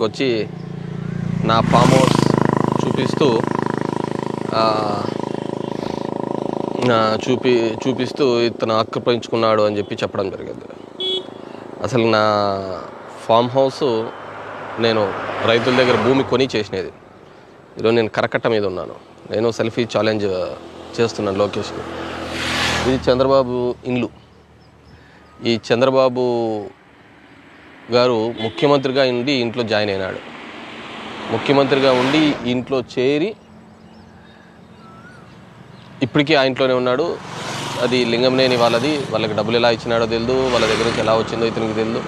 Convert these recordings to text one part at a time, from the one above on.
వచ్చి నా farm house చూపిస్తూ ఇతను ఆక్రమించుకున్నాడు అని చెప్పి చెప్పడం జరిగింది. అసలు నా ఫామ్ హౌస్ నేను రైతుల దగ్గర భూమి కొని చేసినది. ఈరోజు నేను కరకట్ట మీద ఉన్నాను. నేను సెల్ఫీ ఛాలెంజ్ చేస్తున్నాను లొకేషన్. ఇది చంద్రబాబు ఇల్లు. ఈ చంద్రబాబు గారు ముఖ్యమంత్రిగా ఉండి ఇంట్లో జాయిన్ అయినాడు. ముఖ్యమంత్రిగా ఉండి ఇంట్లో చేరి ఇప్పటికీ ఆ ఇంట్లోనే ఉన్నాడు. అది లింగంనేని వాళ్ళది. వాళ్ళకి డబ్బులు ఎలా ఇచ్చినాడో తెలియదు, వాళ్ళ దగ్గర నుంచి ఎలా వచ్చిందో ఇతనికి తెలియదు.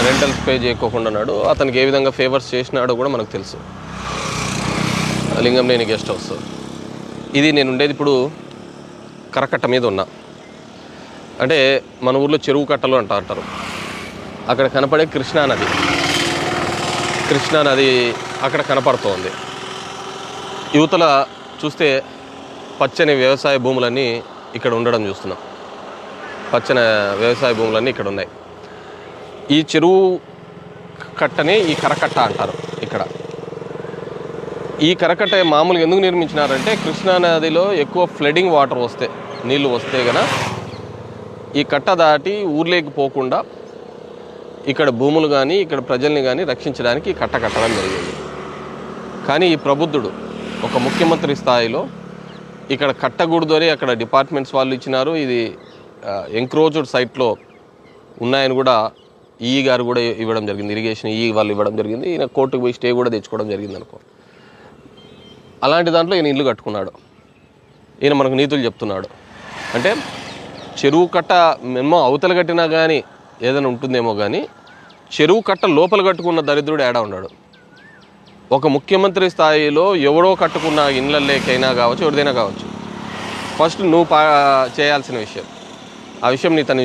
రెంటల్స్ పే చేయకోకుండా ఉన్నాడు. అతనికి ఏ విధంగా ఫేవర్స్ చేసినాడో కూడా మనకు తెలుసు. లింగంనేని గెస్ట్ హౌస్ ఇది. నేను ఉండేది ఇప్పుడు కరకట్ట మీద ఉన్నా. అంటే మన ఊర్లో చెరువు కట్టలు అంటారు. అక్కడ కనపడే కృష్ణానది అక్కడ కనపడుతోంది. యువతల చూస్తే పచ్చని వ్యవసాయ భూములన్నీ ఇక్కడ ఉండడం చూస్తున్నాం. పచ్చని వ్యవసాయ భూములన్నీ ఇక్కడ ఉన్నాయి. ఈ చెరువు కట్టని ఈ కరకట్ట అంటారు. ఇక్కడ ఈ కరకట్ట మామూలుగా ఎందుకు నిర్మించినారంటే కృష్ణానదిలో ఎక్కువ ఫ్లడింగ్ వాటర్ నీళ్ళు వస్తే గన ఈ కట్ట దాటి ఊర్లోకి పోకుండా ఇక్కడ భూములు కానీ ఇక్కడ ప్రజల్ని కానీ రక్షించడానికి ఈ కట్ట కట్టడం జరిగింది. కానీ ఈ ప్రబుద్ధుడు ఒక ముఖ్యమంత్రి స్థాయిలో ఇక్కడ కట్టకూడదు అని అక్కడ డిపార్ట్మెంట్స్ వాళ్ళు ఇచ్చినారు. ఇది ఎంక్రోజ్డ్ సైట్లో ఉన్నాయని కూడా ఈ గారు కూడా ఇవ్వడం జరిగింది. ఇరిగేషన్ వాళ్ళు ఇవ్వడం జరిగింది. ఈయన కోర్టుకు పోయి స్టే కూడా తెచ్చుకోవడం జరిగింది అనుకో. అలాంటి దాంట్లో ఈయన ఇల్లు కట్టుకున్నాడు. ఈయన మనకు నీతులు చెప్తున్నాడు. అంటే చెరువు కట్ట మేము అవతల కట్టినా కానీ ఏదైనా ఉంటుందేమో కానీ చెరువు కట్ట లోపల కట్టుకున్న దరిద్రుడు ఏడా ఉన్నాడు. ఒక ముఖ్యమంత్రి స్థాయిలో ఎవరో కట్టుకున్న ఇళ్ళల్లోకైనా కావచ్చు, ఎవరిదైనా కావచ్చు, ఫస్ట్ నువ్వు చేయాల్సిన విషయం. ఆ విషయం ఇతను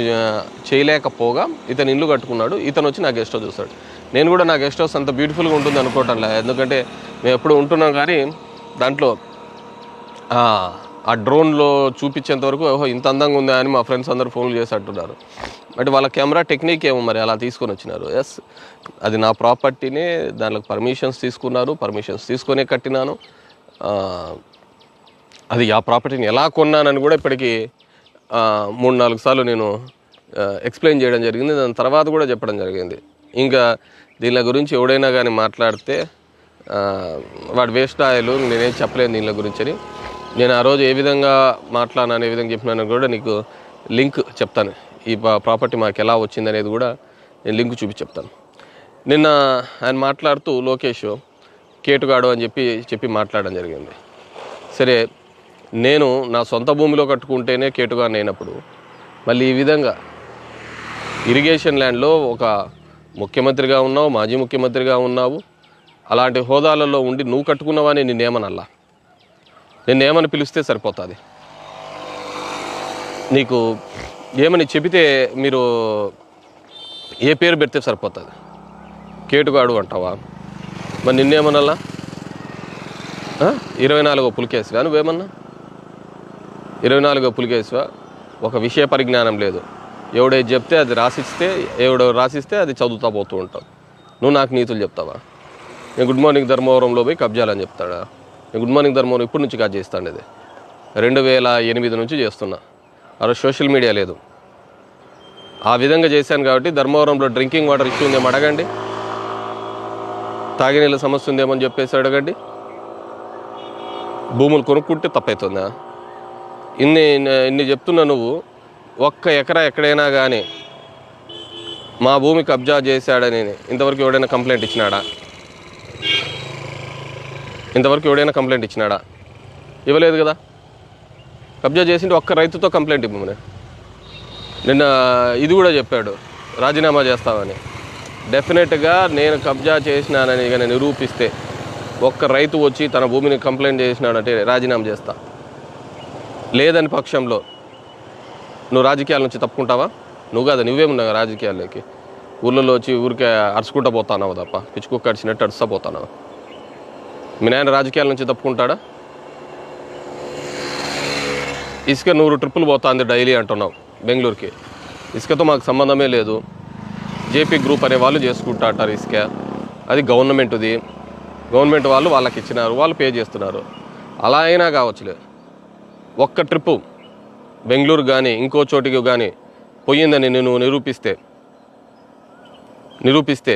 చేయలేకపోగా ఇతను ఇల్లు కట్టుకున్నాడు. ఇతను వచ్చి నా గెస్ట్ హౌస్ చూస్తాడు. నేను కూడా నా గెస్ట్ హౌస్ అంత బ్యూటిఫుల్గా ఉంటుంది అనుకోవటంలే. ఎందుకంటే మేము ఎప్పుడు ఉంటున్నాం కానీ దాంట్లో ఆ డ్రోన్లో చూపించేంత వరకు ఓహో ఇంత అందంగా ఉందా అని మా ఫ్రెండ్స్ అందరూ ఫోన్లు చేసి అంటున్నారు. బట్ వాళ్ళ కెమెరా టెక్నిక్ ఏమో మరి అలా తీసుకొని వచ్చినారు. ఎస్, అది నా ప్రాపర్టీనే. దానికి పర్మిషన్స్ తీసుకున్నారు. పర్మిషన్స్ తీసుకొనే కట్టినాను. అది ఆ ప్రాపర్టీని ఎలా కొన్నానని కూడా ఇప్పటికీ 3-4 సార్లు నేను ఎక్స్ప్లెయిన్ చేయడం జరిగింది. దాని తర్వాత కూడా చెప్పడం జరిగింది. ఇంకా దీని గురించి ఎవడైనా కానీ మాట్లాడితే వాడు వేస్ట్ ఆయిల్, నేనేం చెప్పలేను దీని గురించి అని. నేను ఆ రోజు ఏ విధంగా మాట్లాడినాను, ఏ విధంగా చెప్పినాను కూడా నీకు లింక్ చెప్తాను. ఈ ప్రాపర్టీ మాకు ఎలా వచ్చింది అనేది కూడా నేను లింక్ చూపించి చెప్తాను. నిన్న ఆయన మాట్లాడుతూ లోకేష్ కేటుగాడు అని చెప్పి మాట్లాడడం జరిగింది. సరే, నేను నా సొంత భూమిలో కట్టుకుంటేనే కేటుగాడిని అయినప్పుడు మళ్ళీ ఈ విధంగా ఇరిగేషన్ ల్యాండ్లో ఒక ముఖ్యమంత్రిగా ఉన్నావు, మాజీ ముఖ్యమంత్రిగా ఉన్నావు, అలాంటి హోదాలలో ఉండి నువ్వు కట్టుకున్నావని నిన్నేమనల్లా. నిన్నేమని పిలిస్తే సరిపోతుంది. నీకు ఏమని చెబితే మీరు ఏ పేరు పెడితే సరిపోతుంది. కేటుగాడు అంటావా? మరి నిన్నేమనల్లా? 24వ పులికేసివా? నువ్వేమన్నా 24వ పులికేసివా? ఒక విషయ పరిజ్ఞానం లేదు. ఎవడేది చెప్తే అది రాసిస్తే అది చదువుతా పోతూ ఉంటావు. నువ్వు నాకు నీతులు చెప్తావా? నేను గుడ్ మార్నింగ్ ధర్మవరంలో పోయి కబ్జాలని చెప్తాడా? నేను గుడ్ మార్నింగ్ ధర్మవరం ఇప్పటి నుంచి కాదు చేస్తాను. ఇది 2008 నుంచి చేస్తున్నా. ఆ రోజు సోషల్ మీడియా లేదు. ఆ విధంగా చేశాను కాబట్టి ధర్మవరంలో డ్రింకింగ్ వాటర్ ఇష్యూ ఉందేమో అడగండి. తాగినీళ్ళ సమస్య ఉందేమని చెప్పేసి అడగండి. భూములు కొనుక్కుంటే తప్పవుతుందా? ఇన్ని చెప్తున్నా. నువ్వు ఒక్క ఎకరా ఎక్కడైనా కానీ మా భూమి కబ్జా చేశాడని ఇంతవరకు ఎవడైనా కంప్లైంట్ ఇచ్చినాడా? ఇవ్వలేదు కదా. కబ్జా చేసింటే ఒక్క రైతుతో కంప్లైంట్ ఇవ్వమని. నిన్న ఇది కూడా చెప్పాడు, రాజీనామా చేస్తామని. డెఫినెట్గా నేను కబ్జా చేసినానని కానీ నిరూపిస్తే ఒక్క రైతు వచ్చి తన భూమిని కంప్లైంట్ చేసినాడంటే రాజీనామా చేస్తా. లేదని పక్షంలో నువ్వు రాజకీయాల నుంచి తప్పుకుంటావా? నువ్వు కాదా, నువ్వేమున్నావు రాజకీయాల్లోకి? ఊళ్ళో వచ్చి ఊరికే అరుచుకుంటా పోతానావు తప్ప, పిచ్చుకుక్క అడిచినట్టు అరుస్తా పోతానావు. మీ నాయన రాజకీయాల నుంచి తప్పుకుంటాడా? ఇసుక 100 ట్రిప్పులు పోతుంది డైలీ అంటున్నావు బెంగళూరుకి. ఇసుకతో మాకు సంబంధమే లేదు. జేపీ గ్రూప్ అనే వాళ్ళు చేసుకుంటారు ఇసుక. అది గవర్నమెంట్ది, గవర్నమెంట్ వాళ్ళు వాళ్ళకి ఇచ్చినారు, వాళ్ళు పే చేస్తున్నారు. అలా అయినా కావచ్చులే. ఒక్క ట్రిప్పు బెంగళూరు కానీ ఇంకో చోటికి కానీ పోయిందని నేను నిరూపిస్తే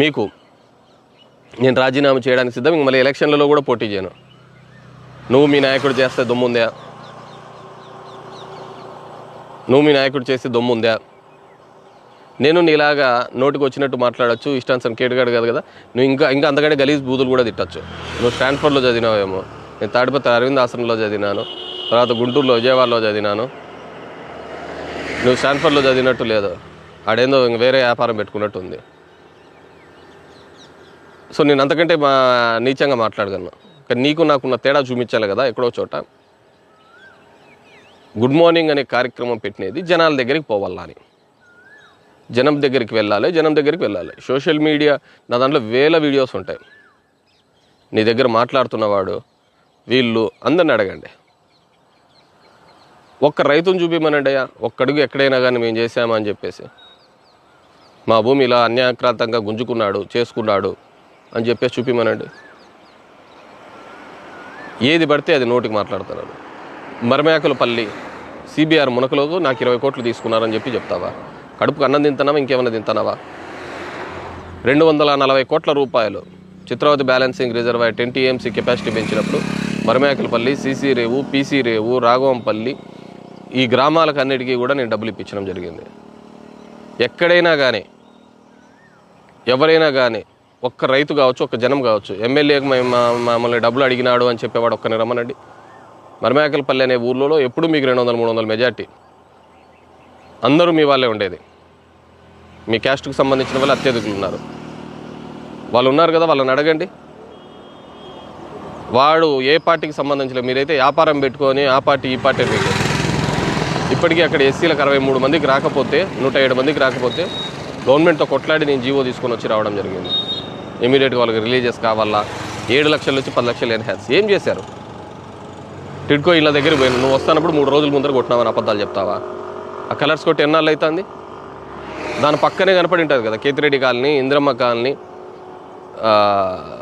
మీకు నేను రాజీనామా చేయడానికి సిద్ధం. ఇంక మళ్ళీ ఎలక్షన్లలో కూడా పోటీ చేయను. నువ్వు మీ నాయకుడు చేస్తే దమ్ముందా? నువ్వు మీ నాయకుడు చేస్తే దమ్ముందా? నేను నీలాగా నోటికి వచ్చినట్టు మాట్లాడచ్చు, ఇష్టాన్సన్ కేటుగాడు కాదు కదా. నువ్వు ఇంకా అంతకంటే గలీజ్ బూతులు కూడా తిట్టచ్చు. నువ్వు స్టాన్ఫర్డ్లో చదివినావేమో, నేను తాడిపత్రి అరవింద్ ఆశ్రమంలో చదివినాను, తర్వాత గుంటూరులో విజయవాడలో చదివినాను. నువ్వు స్టాన్ఫర్డ్లో చదివినట్టు లేదు, ఆడేందో ఇంక వేరే వ్యాపారం పెట్టుకున్నట్టు ఉంది. సో నేను అంతకంటే నీచంగా మాట్లాడగలను. కానీ నీకు నాకున్న తేడా చూపించాలి కదా ఎక్కడో చోట. గుడ్ మార్నింగ్ అనే కార్యక్రమం పెట్టినది జనాల దగ్గరికి పోవాలని, జనం దగ్గరికి వెళ్ళాలి. సోషల్ మీడియా నా దాంట్లో వేల వీడియోస్ ఉంటాయి. నీ దగ్గర మాట్లాడుతున్నవాడు వీళ్ళు అందరిని అడగండి. ఒక్క రైతుని చూపిమనండి అయ్యా, ఒక్కడుగు ఎక్కడైనా కానీ మేము చేసామా అని చెప్పేసి, మా భూమి ఇలా అన్యాక్రాంతంగా గుంజుకున్నాడు చేసుకున్నాడు అని చెప్పేసి చూపిమనండి. ఏది పడితే అది నోటికి మాట్లాడుతున్నారు. మరమేకలపల్లి సిబిఆర్ మునకలోకి నాకు 20 కోట్లు తీసుకున్నారని చెప్తావా? కడుపుకు అన్నం తింటున్నావా, ఇంకేమైనా తింటున్నావా? 240 కోట్ల రూపాయలు Chitravathi balancing reservoir 10 TMC capacity పెంచినప్పుడు మరమేకలపల్లి, సీసీ రేవు, పీసీ రేవు, రాఘవంపల్లి ఈ గ్రామాలకు అన్నిటికీ కూడా నేను డబ్బులు ఇప్పించడం జరిగింది. ఎక్కడైనా కానీ ఎవరైనా కానీ ఒక్క రైతు కావచ్చు, ఒక్క జనం కావచ్చు, ఎమ్మెల్యేకి మమ్మల్ని డబ్బులు అడిగినాడు అని చెప్పేవాడు ఒక్కని రమ్మనండి. మరమేకలపల్లి అనే ఊర్లో ఎప్పుడు మీకు 200-300 మెజార్టీ, అందరూ మీ వాళ్ళే ఉండేది. మీ క్యాస్ట్కి సంబంధించిన వాళ్ళు అత్యధికులు ఉన్నారు. వాళ్ళు ఉన్నారు కదా, వాళ్ళని అడగండి. వాడు ఏ పార్టీకి సంబంధించిన, మీరైతే వ్యాపారం పెట్టుకొని ఆ పార్టీ ఈ పార్టీ మీకు ఇప్పటికీ అక్కడ ఎస్సీలకు 63 మందికి రాకపోతే, 107 మందికి రాకపోతే గవర్నమెంట్తో కొట్లాడి నేను జీవో తీసుకొని వచ్చి రావడం జరిగింది. ఇమీడియట్గా వాళ్ళకి రిలీజియస్ కావాలా, 7 లక్షల నుంచి 10 లక్షలు ఎన్హాన్స్. ఏం చేశారు? టిడ్కో ఇళ్ళ దగ్గరికి పోయినా, నువ్వు వస్తున్నప్పుడు 3 రోజుల ముందర కొట్టినావని అబద్ధాలు చెప్తావా? ఆ కలర్స్ కొట్టి ఎన్నాళ్ళు అవుతుంది? దాని పక్కనే కనపడి ఉంటుంది కదా Ketireddy colony, Indiramma colony,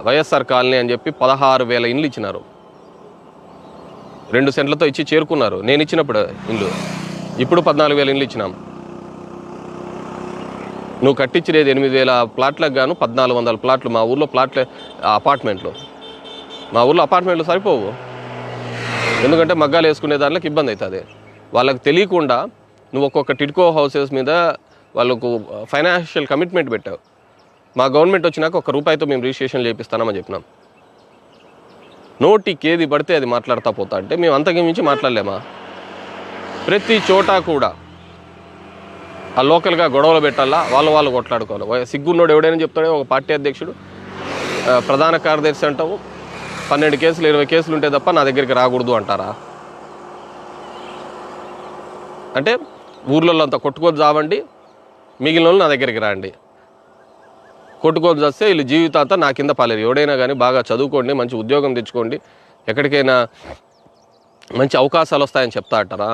YSR colony అని చెప్పి 16,000 ఇండ్లు ఇచ్చినారు. 2 సెంట్లతో ఇచ్చి చేరుకున్నారు. నేను ఇచ్చినప్పుడు ఇండ్లు, ఇప్పుడు 14,000 ఇండ్లు ఇచ్చినాం. నువ్వు కట్టించినది 8,000 ప్లాట్లకు గాను 1,400 ప్లాట్లు. మా ఊర్లో అపార్ట్మెంట్లు సరిపోవు. ఎందుకంటే మగ్గాలు వేసుకునే దాంట్లోకి ఇబ్బంది అవుతుంది. వాళ్ళకి తెలియకుండా నువ్వు ఒక్కొక్క టిడ్కో హౌసెస్ మీద వాళ్ళకు ఫైనాన్షియల్ కమిట్మెంట్ పెట్టావు. మా గవర్నమెంట్ వచ్చినాక ₹1 మేము రిజిస్ట్రేషన్ చేపిస్తానని చెప్పినాం. నోటికి ఏది పడితే అది మాట్లాడుతూ పోతా అంటే మేము అంతకు మించి మాట్లాడలేమా? ప్రతి చోట కూడా ఆ లోకల్గా గొడవలు పెట్టాలా, వాళ్ళు కొట్లాడుకోవాలి. సిగ్గున్నోడు ఎవడైనా చెప్తాడే, ఒక పార్టీ అధ్యక్షుడు ప్రధాన కార్యదర్శి అంటావు 12 కేసులు 20 కేసులు ఉంటే తప్ప నా దగ్గరికి రాకూడదు అంటారా? అంటే ఊర్లలో అంతా కొట్టుకొని చావండి, మిగిలిన వాళ్ళు నా దగ్గరికి రండి. కొట్టుకొని చేస్తే వీళ్ళు జీవితాంతా నా కింద పాలేరు. ఎవడైనా కానీ బాగా చదువుకోండి, మంచి ఉద్యోగం తెచ్చుకోండి, ఎక్కడికైనా మంచి అవకాశాలు వస్తాయని చెప్తా అంటారా?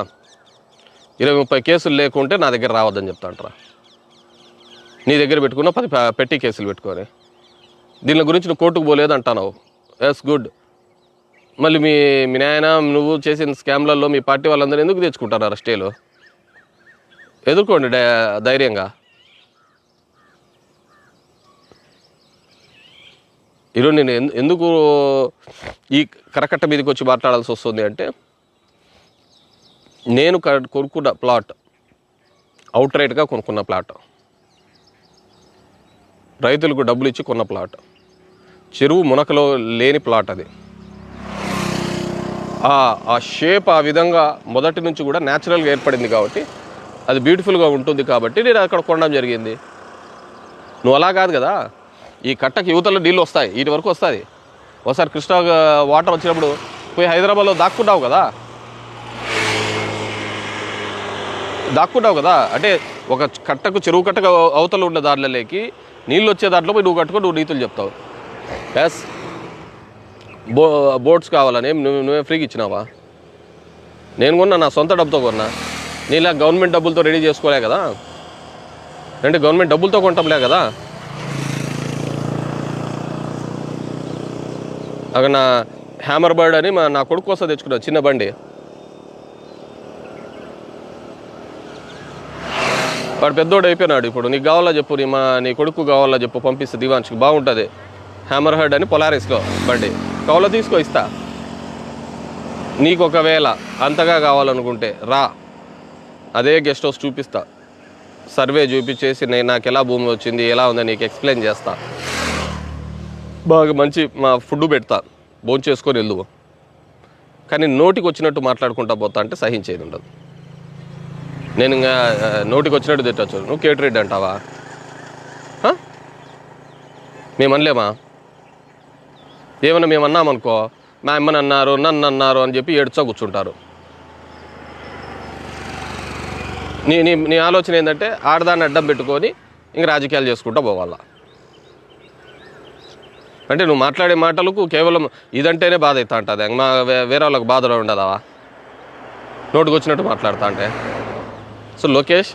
20-30 కేసులు లేకుంటే నా దగ్గర రావద్దని చెప్తా అంటారా? నీ దగ్గర పెట్టుకున్న 10 పెట్టి కేసులు పెట్టుకొని దీని గురించి నువ్వు కోర్టుకు పోలేదు అంటున్నావు. Yes good. మళ్ళీ మీ నాయన నువ్వు చేసిన స్కామ్లలో మీ పార్టీ వాళ్ళందరూ ఎందుకు తెచ్చుకుంటున్నారు స్టేలో? ఎదుర్కోండి ధైర్యంగా. ఈరోజు నేను ఎందుకు ఈ కరకట్ట మీదకి వచ్చి మాట్లాడాల్సి వస్తుంది అంటే, నేను కొనుక్కున్న ప్లాట్ అవుట్ రైట్గా కొనుక్కున్న ప్లాట్, రైతులకు డబ్బులు ఇచ్చి కొన్న ప్లాట్, చెరువు మునకలో లేని ప్లాట్. అది ఆ షేప్ ఆ విధంగా మొదటి నుంచి కూడా న్యాచురల్గా ఏర్పడింది కాబట్టి, అది బ్యూటిఫుల్గా ఉంటుంది కాబట్టి నేను అక్కడ కొనడం జరిగింది. నువ్వు అలా కాదు కదా, ఈ కట్టకి యువతలో నీళ్ళు వస్తాయి, వీటి వరకు వస్తుంది. ఒకసారి కృష్ణా వాటర్ వచ్చినప్పుడు పోయి హైదరాబాద్లో దాక్కున్నావు కదా. అంటే ఒక కట్టకు, చెరువు కట్టకు అవతల ఉన్న దాంట్లోకి నీళ్ళు వచ్చే దాంట్లో పోయి నువ్వు కట్టుకొని నువ్వు నీతులు చెప్తావు. ఎస్, బోట్స్ కావాలని నువ్వే ఫ్రీగా ఇచ్చినావా? నేను కొన్నా, నా సొంత డబ్బుతో కొన్నా. నీలా గవర్నమెంట్ డబ్బులతో రెడీ చేసుకోలే కదా. అంటే గవర్నమెంట్ డబ్బులతో కొంటాంలే కదా. అక్కడ నా హ్యామర్ బర్డ్ అని నా కొడుకు కోసం తెచ్చుకున్నాను చిన్న బండి. వాడు పెద్దోడు అయిపోయినాడు. ఇప్పుడు నీకు కావాలా చెప్పు, నీ కొడుకు కావాలా చెప్పు, పంపిస్తే దివాన్స్కి బాగుంటుంది. హ్యామర్ హెడ్ అని పొలారిస్లో బండి కావాలో తీసుకో, ఇస్తా. నీకు ఒకవేళ అంతగా కావాలనుకుంటే రా, అదే గెస్ట్ హౌస్ చూపిస్తా, సర్వే చూపించేసి నాకు ఎలా భూమి వచ్చింది ఎలా ఉందని నీకు ఎక్స్ప్లెయిన్ చేస్తా. బాగా మంచి మా ఫుడ్ పెడతా, భోజనం చేసుకొని వెళ్దువు. కానీ నోటికి వచ్చినట్టు మాట్లాడుకుంటా పోతా అంటే సహించేది ఉండదు. నేను ఇంకా నోటికి వచ్చినట్టు తిట్టచ్చు. నువ్వు కేటరెడ్డి అంటావా? మేము అనలేమా? ఏమన్నా మేము అన్నామనుకో, మా అమ్మని అన్నారు నన్ను అన్నారు అని చెప్పి ఏడ్చా కూర్చుంటారు. నీ నీ నీ ఆలోచన ఏంటంటే ఆడదాన్ని అడ్డం పెట్టుకొని ఇంక రాజకీయాలు చేసుకుంటూ పోవాలా. అంటే నువ్వు మాట్లాడే మాటలకు కేవలం ఇదంటేనే బాధ అవుతా ఉంటుంది. మా వేరే వాళ్ళకి బాధలో ఉండదా నోటికి వచ్చినట్టు మాట్లాడుతా అంటే? సో లోకేష్,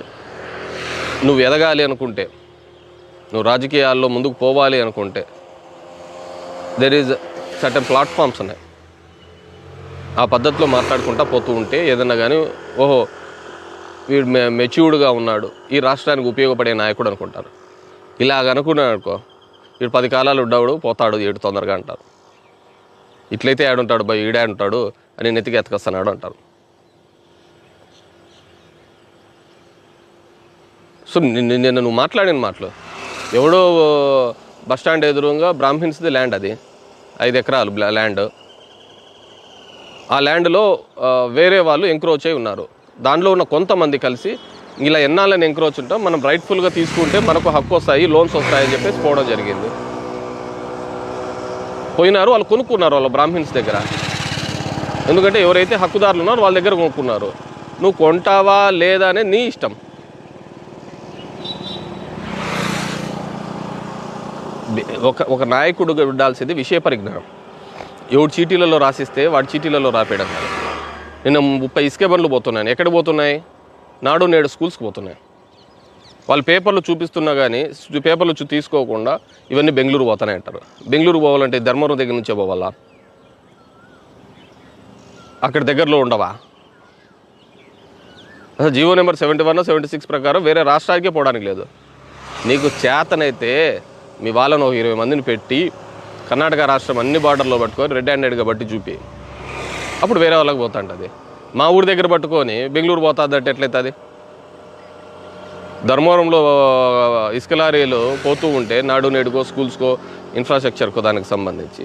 నువ్వు ఎదగాలి అనుకుంటే, నువ్వు రాజకీయాల్లో ముందుకు పోవాలి అనుకుంటే దెర్ ఈజ్ సర్టన్ ప్లాట్ఫామ్స్ ఉన్నాయి. ఆ పద్ధతిలో మాట్లాడుకుంటా పోతూ ఉంటే ఏదన్నా కానీ ఓహో వీడు మెచ్యూర్డ్గా ఉన్నాడు, ఈ రాష్ట్రానికి ఉపయోగపడే నాయకుడు అనుకుంటారు. ఇలాగ అనుకున్నాడు అనుకో, వీడు 10 కాలాలు ఉండవుడు పోతాడు ఏడు తొందరగా అంటారు. ఇట్లయితే ఆడుంటాడు బై ఈడే ఉంటాడు అని నెత్తికి ఎత్తుకొస్తున్నాడు అంటారు. సో నిన్న నువ్వు మాట్లాడిన మాటలు, ఎవడో బస్టాండ్ ఎదురుగా బ్రాహ్మిన్స్ది ల్యాండ్, అది 5 ఎకరాలు ల్యాండ్. ఆ ల్యాండ్లో వేరే వాళ్ళు ఎంక్రోచ్ అయి ఉన్నారు. దాంట్లో ఉన్న కొంతమంది కలిసి ఇలా ఎన్నాళ్ళని ఎంక్రోచ్ ఉంటాం, మనం రైట్ఫుల్గా తీసుకుంటే మనకు హక్కు వస్తాయి, లోన్స్ వస్తాయని చెప్పేసి పోవడం జరిగింది. పోయినారు, వాళ్ళు కొనుక్కున్నారు వాళ్ళ బ్రాహ్మిన్స్ దగ్గర. ఎందుకంటే ఎవరైతే హక్కుదారులు ఉన్నారో వాళ్ళ దగ్గర కొనుక్కున్నారు. నువ్వు కొంటావా లేదా అనేది నీ ఇష్టం. ఒక నాయకుడు ఉండాల్సింది విషయ పరిజ్ఞానం. ఎవడు చీటీలలో రాసిస్తే వాడి చీటీలలో రాపేయడం కాదు. నిన్న 30 ఇసుక బండ్లు పోతున్నాను. ఎక్కడ పోతున్నాయి? నాడు నేడు స్కూల్స్కి పోతున్నాయి. వాళ్ళు పేపర్లు చూపిస్తున్నా కానీ పేపర్లు తీసుకోకుండా ఇవన్నీ బెంగళూరు పోతానే అంటారు. బెంగళూరు పోవాలంటే ధర్మవరం దగ్గర నుంచే పోవాలా? అక్కడ దగ్గరలో ఉండవా? అసలు జీవో నెంబర్ 71, 76 ప్రకారం వేరే రాష్ట్రానికే పోవడానికి లేదు. నీకు చేతనైతే మీ వాళ్ళను 20 మందిని పెట్టి కర్ణాటక రాష్ట్రం అన్ని బార్డర్లో పట్టుకొని రెడ్ హ్యాండెడ్గా బట్టి చూపి అప్పుడు వేరే వాళ్ళకి పోతా ఉంటుంది. మా ఊరి దగ్గర పట్టుకొని బెంగళూరు పోతుందంటే ఎట్లయితుంది? ధర్మవరంలో ఇసుక లారీలు పోతూ ఉంటే నాడు నేడుకో స్కూల్స్కో ఇన్ఫ్రాస్ట్రక్చర్కో దానికి సంబంధించి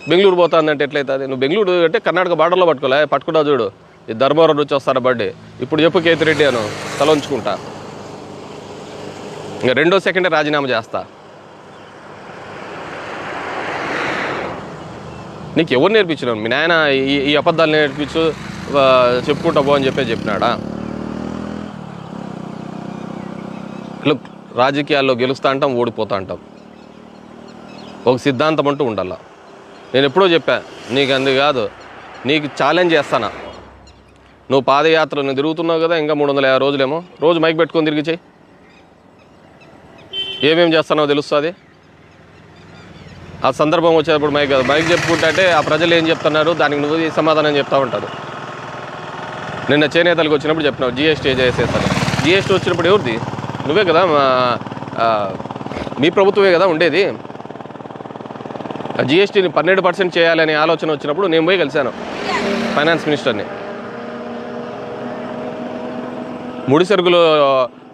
బెంగళూరు పోతుందంటే ఎట్లయితుంది? నువ్వు బెంగళూరు అంటే కర్ణాటక బార్డర్లో పట్టుకున్నా చూడు, ఈ ధర్మవరం నుంచి వస్తారా బర్త్డే ఇప్పుడు చెప్పు కేతిరెడ్డి అను తల ఉంచుకుంటా. ఇంకా 2వ సెకండే రాజీనామా చేస్తా. నీకు ఎవరు నేర్పించినావు? మీ నాయన ఈ అబద్ధాలు నేర్పించు చెప్పుకుంటా పో అని చెప్పినాడా? రాజకీయాల్లో గెలుస్తా అంటాం, ఓడిపోతా అంటాం. ఒక సిద్ధాంతం అంటూ ఉండాల. నేను ఎప్పుడో చెప్పా నీకు, అందు కాదు నీకు ఛాలెంజ్ చేస్తానా. నువ్వు పాదయాత్రను తిరుగుతున్నావు కదా, ఇంకా 350 రోజులేమో, రోజు మైక్ పెట్టుకొని తిరిగి చెయ్యి. ఏమేమి చేస్తానో తెలుస్తుంది. ఆ సందర్భం వచ్చేటప్పుడు మైక్ చెప్పుకుంటా అంటే ఆ ప్రజలు ఏం చెప్తున్నారు దానికి నువ్వు సమాధానం చెప్తా ఉంటారు. నిన్న చేనేతలకు వచ్చినప్పుడు చెప్పినావు జిఎస్టీ చేసేస్తాను. జిఎస్టీ వచ్చినప్పుడు ఎవరిది? నువ్వే కదా, మీ ప్రభుత్వమే కదా ఉండేది. ఆ జిఎస్టీని 12% చేయాలనే ఆలోచన వచ్చినప్పుడు నేను పోయి కలిశాను ఫైనాన్స్ మినిస్టర్ని. ముడి సరుకులు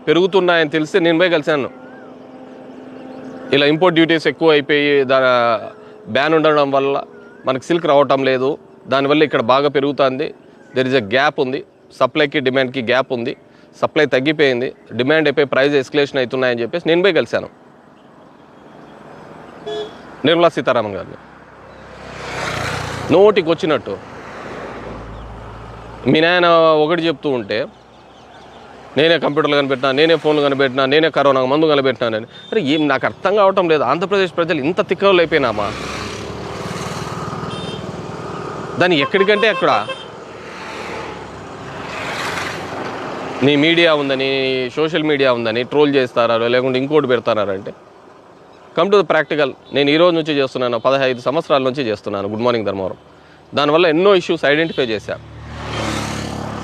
పెరుగుతున్నాయని తెలిస్తే నేను పోయి కలిశాను. ఇలా ఇంపోర్ట్ డ్యూటీస్ ఎక్కువ అయిపోయి బ్యాన్ ఉండడం వల్ల మనకు సిల్క్ రావటం లేదు, దానివల్ల ఇక్కడ బాగా పెరుగుతుంది, దెర్ ఇస్ ఎ గ్యాప్ ఉంది, సప్లైకి డిమాండ్కి గ్యాప్ ఉంది, సప్లై తగ్గిపోయింది, డిమాండ్ అయిపోయి ప్రైస్ ఎస్కలేషన్ అవుతున్నాయని చెప్పేసి నేను పోయి కలిశాను నిర్మలా సీతారామన్ గారిని. నోటికి వచ్చినట్టు మీ నాయన ఒకటి చెప్తూ ఉంటే నేనే కంప్యూటర్లు కనిపెట్టినా, నేనే ఫోన్లు కనిపెట్టినా, నేనే కరోనా మందు కనిపెట్టినానని. అరే ఏం నాకు అర్థం కావటం లేదు. ఆంధ్రప్రదేశ్ ప్రజలు ఇంత తిక్కలు అయిపోయినామా? దాన్ని ఎక్కడికంటే అక్కడ నీ మీడియా ఉందని, సోషల్ మీడియా ఉందని ట్రోల్ చేస్తారా, లేకుంటే ఇంకోటి పెడతారంటే కమ్ టు ద ప్రాక్టికల్. నేను ఈ రోజు నుంచి చేస్తున్నాను, 15 సంవత్సరాల నుంచి చేస్తున్నాను గుడ్ మార్నింగ్ ధర్మవరం. దానివల్ల ఎన్నో ఇష్యూస్ ఐడెంటిఫై చేశా.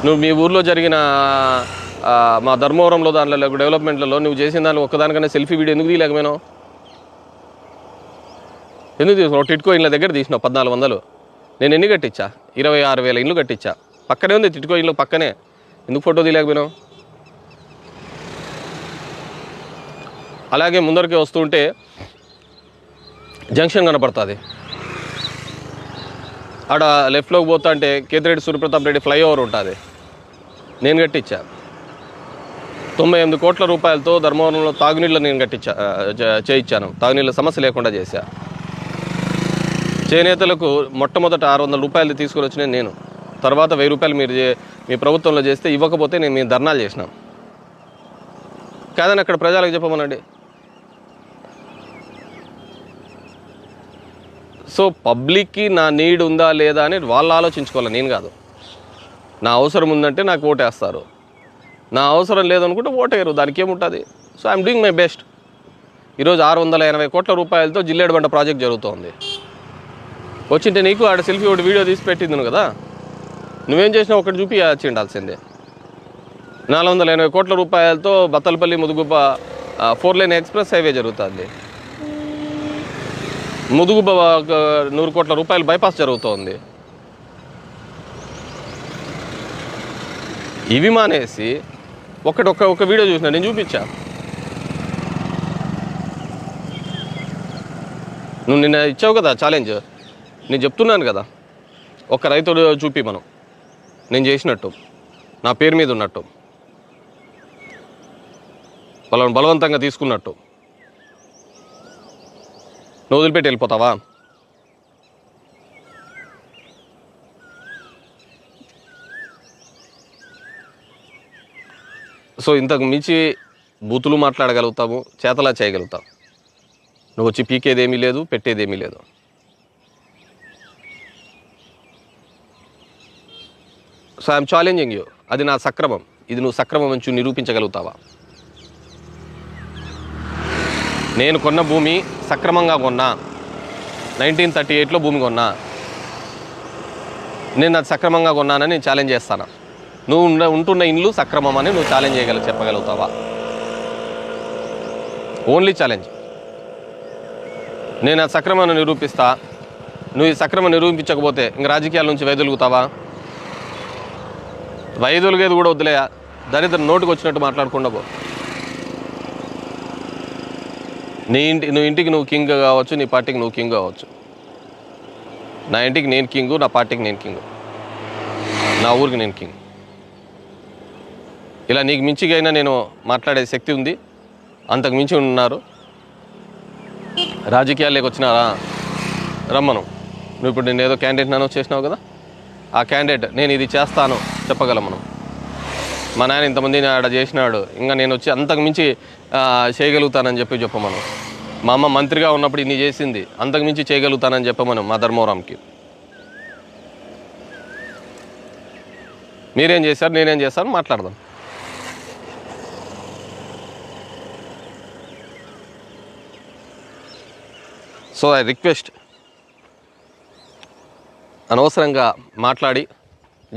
నువ్వు మీ ఊర్లో జరిగిన మా ధర్మవరంలో దానిలో డెవలప్మెంట్లలో నువ్వు చేసిన దానిలో ఒక్కదానికన్నా సెల్ఫీ వీడియో ఎందుకు తీయలేకపోయినావు? ఎందుకు తీసుకున్నావు? టిట్కో ఇళ్ళ దగ్గర తీసినావు 1400. నేను ఎన్ని కట్టించా? 26,000 ఇల్లు కట్టించా. పక్కనే ఉంది టిట్కో ఇల్లు పక్కనే. ఎందుకు ఫోటో తీయలేకపోయినావు? అలాగే ముందరికి వస్తుంటే జంక్షన్ కనపడుతుంది. ఆడ లెఫ్ట్లోకి పోతా అంటే కేతిరెడ్డి సూర్యప్రతాప్ రెడ్డి ఫ్లైఓవర్ ఉంటుంది, నేను కట్టించా. 98 కోట్ల రూపాయలతో ధర్మవరంలో తాగునీళ్ళు నేను చేయించాను. తాగునీళ్ళ సమస్య లేకుండా చేశా. చేనేతలకు మొట్టమొదట 600 రూపాయలు తీసుకుని వచ్చిన నేను. తర్వాత 1000 రూపాయలు మీరు మీ ప్రభుత్వంలో చేస్తే ఇవ్వకపోతే నేను మీ ధర్నాలు చేసినాం. కాదని అక్కడ ప్రజలకు చెప్పమనండి. సో పబ్లిక్కి నా నీడ్ ఉందా లేదా అని వాళ్ళు ఆలోచించుకోవాలి, నేను కాదు. నా అవసరం ఉందంటే నాకు ఓటేస్తారు, నా అవసరం లేదనుకుంటే ఓటేయరు, దానికి ఏముంటుంది. So I'm doing my best. ఈరోజు 680 కోట్ల రూపాయలతో జిల్లేడుబండ ప్రాజెక్ట్ జరుగుతోంది. వచ్చింటే నీకు ఆడ సెల్ఫీ ఒకటి వీడియో తీసి పెట్టింది కదా, నువ్వేం చేసినా ఒకటి చూపించి ఉండాల్సిందే. 480 కోట్ల రూపాయలతో Battalapalli Mudigubba 4 lane express highway జరుగుతుంది. ముదుగుబ్బ 100 కోట్ల రూపాయలు బైపాస్ జరుగుతోంది. ఇవి మానేసి ఒక వీడియో చూసినా, నేను చూపించా. నువ్వు నిన్న ఇచ్చావు కదా ఛాలెంజ్, నేను చెప్తున్నాను కదా, ఒక రైతుడు చూపి మనం నేను చేసినట్టు, నా పేరు మీద ఉన్నట్టు, వాళ్ళని బలవంతంగా తీసుకున్నట్టు. నువ్వు వదిలిపెట్టి వెళ్ళిపోతావా? సో ఇంతకు మించి బూతులు మాట్లాడగలుగుతాము, చేతలా చేయగలుగుతాం. నువ్వు వచ్చి పీకేదేమీ లేదు, పెట్టేదేమీ లేదు. So I'm challenging you. అది నా సక్రమం, ఇది నువ్వు సక్రమం అని నిరూపించగలుగుతావా? నేను కొన్న భూమి సక్రమంగా కొన్నా, 1938లో భూమి కొన్నా, నేను అది సక్రమంగా కొన్నానని నేను ఛాలెంజ్ చేస్తాను. నువ్వు ఉంటున్న ఇండ్లు సక్రమం అని నువ్వు ఛాలెంజ్ చెప్పగలుగుతావా? Only challenge. నేను అది సక్రమాన్ని నిరూపిస్తా, నువ్వు ఈ సక్రమం నిరూపించకపోతే ఇంక రాజకీయాల నుంచి వైదొలుగుతావా? వైదొలిగేది కూడా వద్దులేయా, దరిద్ర నోటికి వచ్చినట్టు మాట్లాడకుండా పో. నువ్వు ఇంటికి నువ్వు కింగ్ కావచ్చు, నీ పార్టీకి నువ్వు కింగ్ కావచ్చు. నా ఇంటికి నేను కింగు, నా పార్టీకి నేను కింగు, నా ఊరికి నేను కింగ్. ఇలా నీకు మించిగైనా నేను మాట్లాడే శక్తి ఉంది, అంతకు మించి ఉన్నారు. రాజకీయాల్లోకి వచ్చినారా రమ్మను. నువ్వు ఇప్పుడు నేను ఏదో క్యాండిడేట్ అనౌన్స్ చేసినావు కదా, ఆ క్యాండిడేట్ నేను ఇది చేస్తాను చెప్పగలం మనం. మా నాయన ఇంతమందిని ఆడ చేసినాడు, ఇంకా నేను వచ్చి అంతకు మించి చేయగలుగుతానని చెప్పమను. మా అమ్మ మంత్రిగా ఉన్నప్పుడు ఇన్ని చేసింది, అంతకు మించి చేయగలుగుతానని చెప్పమను మా ధర్మవరంకి. మీరేం చేశారు, నేనేం చేస్తాను మాట్లాడదాం. సో ఐ రిక్వెస్ట్, అనవసరంగా మాట్లాడి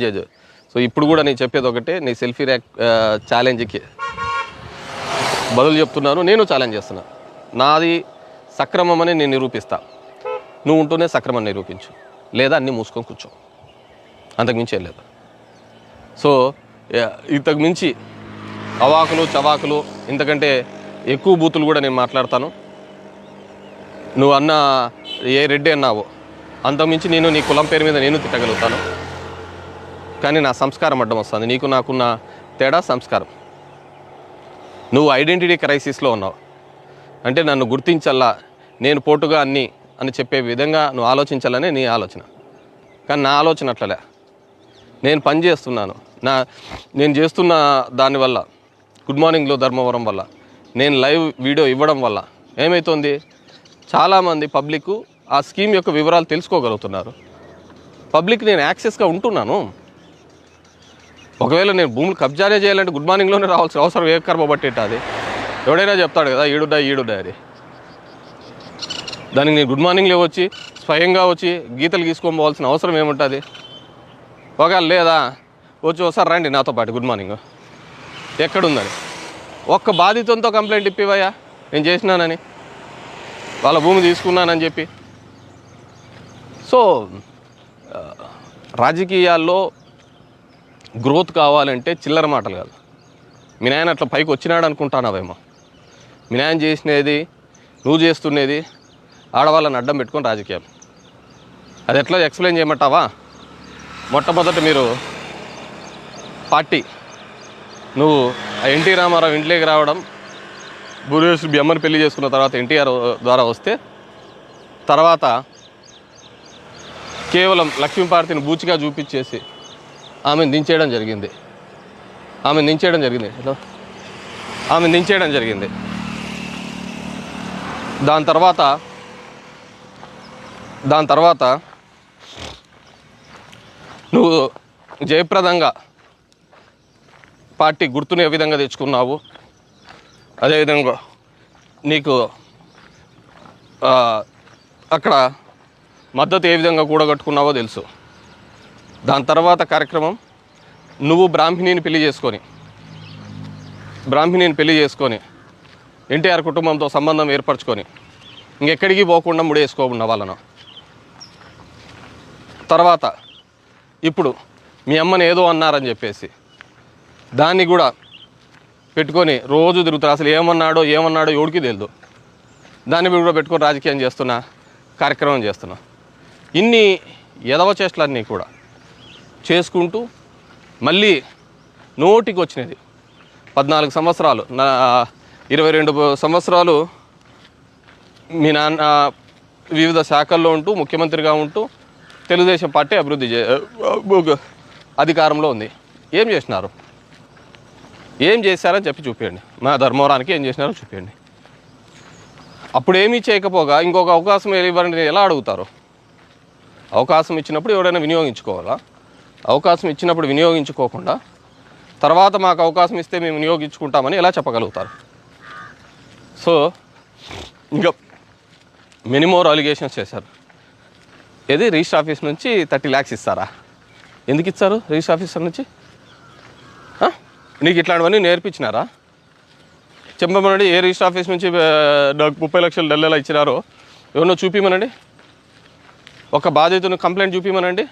జడ్జ్. సో ఇప్పుడు కూడా నేను చెప్పేది ఒకటే, నీ సెల్ఫీ ఛాలెంజ్కి బదులు చెప్తున్నాను, నేను ఛాలెంజ్ చేస్తున్నా. నాది సక్రమం అని నేను నిరూపిస్తా, నువ్వు ఉంటూనే సక్రమం నిరూపించు, లేదా అన్నీ మూసుకొని కూర్చో, అంతకు మించి లేదు. సో ఇంతకు మించి అవాకులు చవాకులు, ఇంతకంటే ఎక్కువ బూతులు కూడా నేను మాట్లాడతాను. నువ్వు అన్న ఏ రెడ్డి అన్నావో అంతకుమించి నేను నీ కులం పేరు మీద నేను తిట్టగలుగుతాను. కానీ నా సంస్కారం అడ్డం వస్తుంది. నీకు నాకున్న తేడా సంస్కారం. నువ్వు ఐడెంటిటీ క్రైసిస్లో ఉన్నావు అంటే నన్ను గుర్తించాలా, నేను పోటుగా అన్నీ అని చెప్పే విధంగా నువ్వు ఆలోచించాలనే నీ ఆలోచన. కానీ నా ఆలోచన అట్లలే. నేను పని చేస్తున్నాను, నేను చేస్తున్న దానివల్ల, గుడ్ మార్నింగ్లో ధర్మవరం వల్ల, నేను లైవ్ వీడియో ఇవ్వడం వల్ల ఏమవుతుంది, చాలామంది పబ్లిక్ ఆ స్కీమ్ యొక్క వివరాలు తెలుసుకోగలుగుతున్నారు. పబ్లిక్ నేను యాక్సెస్గా ఉంటున్నాను. ఒకవేళ నేను భూములు కబ్జానే చేయాలంటే గుడ్ మార్నింగ్లోనే రావాల్సిన అవసరం ఏ కర్మ పట్టేట అది? ఎవడైనా చెప్తాడు కదా ఈడున్నాయి అది. దానికి నేను గుడ్ మార్నింగ్లో వచ్చి స్వయంగా వచ్చి గీతలు గీసుకొని పోవాల్సిన అవసరం ఏముంటుంది? ఒకవేళ లేదా వచ్చి ఒకసారి రండి నాతో పాటు గుడ్ మార్నింగ్ ఎక్కడుందని ఒక్క బాధితులతో కంప్లైంట్ ఇప్పివయ్యా నేను చేసినానని, వాళ్ళ భూమి తీసుకున్నానని చెప్పి. సో రాజకీయాల్లో గ్రోత్ కావాలంటే చిల్లర మాటలు కాదు. మీ నాయన అట్లా పైకి వచ్చినాడు అనుకుంటానావేమో. మీ నాయన చేసినది నువ్వు చేస్తున్నది ఆడవాళ్ళని అడ్డం పెట్టుకొని రాజకీయాలు. అది ఎట్లా ఎక్స్ప్లెయిన్ చేయమంటావా? మొట్టమొదట మీరు పార్టీ నువ్వు ఎన్టీ రామారావు ఇంట్లోకి రావడం, భువనేశ్వరి అమ్మని పెళ్లి చేసుకున్న తర్వాత ఎన్టీఆర్ ద్వారా వస్తే, తర్వాత కేవలం లక్ష్మీపార్వతిని బూచిగా చూపించేసి ఆమెను దించేయడం జరిగింది. దాని తర్వాత నువ్వు జయప్రదంగా పార్టీ గుర్తుని ఏ విధంగా తెచ్చుకున్నావు, అదేవిధంగా నీకు అక్కడ మద్దతు ఏ విధంగా కూడగట్టుకున్నావో తెలుసు. దాని తర్వాత కార్యక్రమం నువ్వు బ్రాహ్మణిని పెళ్లి చేసుకొని ఎన్టీఆర్ కుటుంబంతో సంబంధం ఏర్పరచుకొని ఇంకెక్కడికి పోకుండా ముడేసుకోకుండా వాళ్ళను. తర్వాత ఇప్పుడు మీ అమ్మని ఏదో అన్నారని చెప్పేసి దాన్ని కూడా పెట్టుకొని రోజు తిరుగుతారు. అసలు ఏమన్నాడో ఎవడికి తెలియదు. దాన్ని కూడా పెట్టుకొని రాజకీయం కార్యక్రమం చేస్తున్నా. ఇన్ని ఎదవ చేష్టలన్నీ కూడా చేసుకుంటూ మళ్ళీ నోటికి వచ్చినది 14 సంవత్సరాలు 22 సంవత్సరాలు మీ నాన్న వివిధ శాఖల్లో ఉంటూ ముఖ్యమంత్రిగా ఉంటూ తెలుగుదేశం పార్టీ అధికారంలో ఉంది. ఏం చేసినారు? ఏం చేశారని చెప్పి చూపించండి. మా ధర్మవరానికి ఏం చేసినారో చూపించండి. అప్పుడు ఏమీ చేయకపోగా ఇంకొక అవకాశం ఇవ్వని ఎలా అడుగుతారు? అవకాశం ఇచ్చినప్పుడు ఎవరైనా వినియోగించుకోవాలా? అవకాశం ఇచ్చినప్పుడు వినియోగించుకోకుండా తర్వాత మాకు అవకాశం ఇస్తే మేము వినియోగించుకుంటామని ఎలా చెప్పగలుగుతారు? సో ఇంకా మినిమోర్ అలిగేషన్స్ చేశారు. ఏది రిజిస్టర్ ఆఫీస్ నుంచి 30 lakhs ఇస్తారా? ఎందుకు ఇచ్చారు రిజిస్టర్ ఆఫీసర్ నుంచి? నీకు ఇట్లాంటివన్నీ నేర్పించినారా? చెప్పమనండి. ఏ రిజిస్టర్ ఆఫీస్ నుంచి నాకు 30 లక్షలు నెలలా ఇచ్చినారో ఎవరినో చూపిమనండి. ఒక బాధితుని కంప్లైంట్ చూపిమనండి.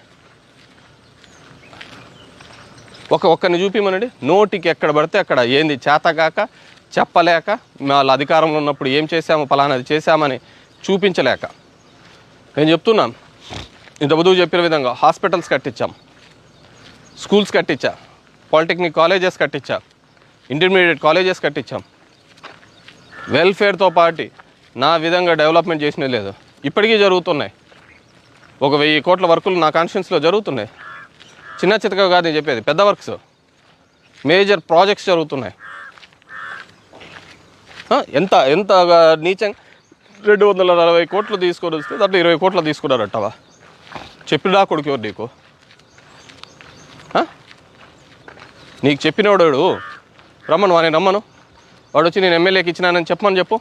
ఒక్కరిని చూపిమనండి. నోటికి ఎక్కడ పడితే అక్కడ ఏంది చేతగాక చెప్పలేక, వాళ్ళ అధికారంలో ఉన్నప్పుడు ఏం చేశామో ఫలానాది చేశామని చూపించలేక. నేను చెప్తున్నాను, ఇంత బదువు చెప్పిన విధంగా హాస్పిటల్స్ కట్టించాం, స్కూల్స్ కట్టించా, పాలిటెక్నిక్ కాలేజెస్ కట్టించా, ఇంటర్మీడియట్ కాలేజెస్ కట్టించాం. వెల్ఫేర్తో పాటు నా విధంగా డెవలప్మెంట్ చేసినది లేదు. ఇప్పటికీ జరుగుతున్నాయి. 1000 కోట్ల వర్కులు నా కాన్స్టిట్యున్సీలో జరుగుతున్నాయి. చిన్న చితక కాదు నేను చెప్పేది, పెద్ద వర్క్స్, మేజర్ ప్రాజెక్ట్స్ జరుగుతున్నాయి. ఎంత ఎంత నీచంగా 240 కోట్లు తీసుకొని వస్తే దాంట్లో 20 కోట్లు తీసుకున్నారట్టవా? చెప్పినా కొడుకు ఎవరు నీకు? నీకు చెప్పినవాడు రమ్మను, వాడిని రమ్మను, వాడు వచ్చి నేను ఎమ్మెల్యేకి ఇచ్చినానని చెప్పు.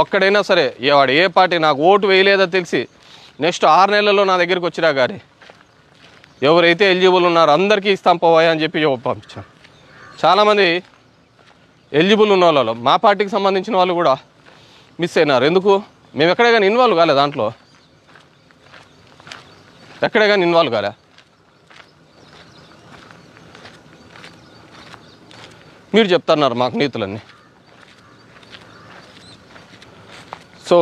ఒక్కడైనా సరే వాడు ఏ పార్టీ నాకు ఓటు వేయలేదో తెలిసి నెక్స్ట్ 6 నెలల్లో నా దగ్గరికి వచ్చినా కానీ ఎవరైతే ఎలిజిబుల్ ఉన్నారో అందరికీ ఇస్తాం పోవాయి అని చెప్పి పంపించాను. చాలామంది ఎలిజిబుల్ ఉన్న వాళ్ళలో మా పార్టీకి సంబంధించిన వాళ్ళు కూడా మిస్ అయినారు. ఎందుకు? మేము ఎక్కడే కానీ ఇన్వాల్వ్ కాలే, దాంట్లో ఎక్కడే కానీ ఇన్వాల్వ్ కాలే. మీరు చెప్తున్నారు మాకు నీతులన్నీ. సో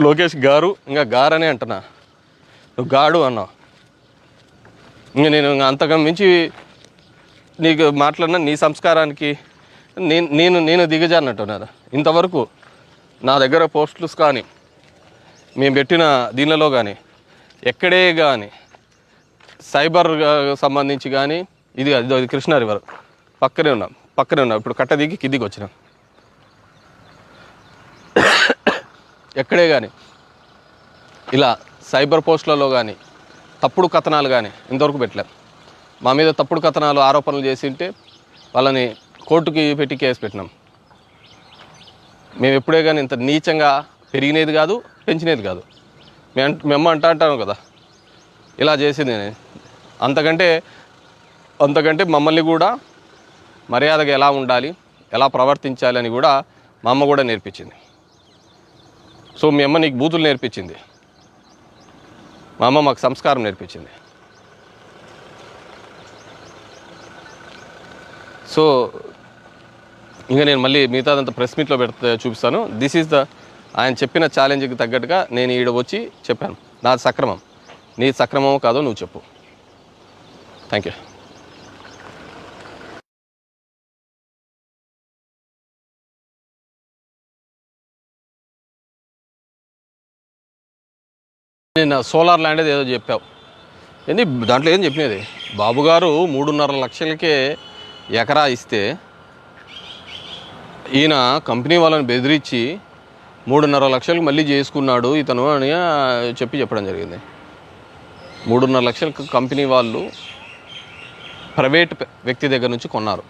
లోకేష్ గారు, ఇంకా గారనే అంటున్నా, నువ్వు గాడు అన్నావు. ఇంక నేను అంతగా మించి నీకు మాట్లాడినా నీ సంస్కారానికి నేను దిగజారినట్టున్నారు. ఇంతవరకు నా దగ్గర పోస్టులు కానీ మేము పెట్టిన దీనిలో కానీ ఎక్కడే కానీ సైబర్ సంబంధించి కానీ ఇది కృష్ణా రివర్ పక్కనే ఉన్నాం. ఇప్పుడు కట్ట దిగి కిందికి వచ్చినాం. ఎక్కడే కానీ ఇలా సైబర్ పోస్టులలో కానీ తప్పుడు కథనాలు కానీ ఇంతవరకు పెట్టలేదు. మా మీద తప్పుడు కథనాలు ఆరోపణలు చేసి ఉంటే వాళ్ళని కోర్టుకి పెట్టి కేసు పెట్టినాం. మేము ఎప్పుడే కానీ ఇంత నీచంగా పెరిగినది కాదు, పెంచినది కాదు. మేము అంటాను కదా ఇలా చేసింది. అంతకంటే మమ్మల్ని కూడా మర్యాదగా ఎలా ఉండాలి, ఎలా ప్రవర్తించాలి అని కూడా మా అమ్మ కూడా నేర్పించింది. సో మీ అమ్మ నీకు బూతులు నేర్పించింది, మా అమ్మ మాకు సంస్కారం నేర్పించింది. సో ఇంకా నేను మళ్ళీ మిగతాదంతా ప్రెస్ మీట్లో చూపిస్తాను. దిస్ ఈజ్ ఆయన చెప్పిన ఛాలెంజ్కి తగ్గట్టుగా నేను ఈడ వచ్చి చెప్పాను. నాది సక్రమం, నీ సక్రమమో కాదో నువ్వు చెప్పు. Thank you. నేను సోలార్ ల్యాండ్ ఏదో చెప్పావు ఏంది, దాంట్లో ఏం చెప్పినది? బాబు గారు 3.5 లక్షలకే ఎకరా ఇస్తే ఈయన కంపెనీ వాళ్ళని బెదిరించి 3.5 లక్షలకు మళ్ళీ చేసుకున్నాడు ఇతను అని చెప్పడం జరిగింది. 3.5 లక్షలకు కంపెనీ వాళ్ళు ప్రైవేట్ వ్యక్తి దగ్గర నుంచి కొన్నారు.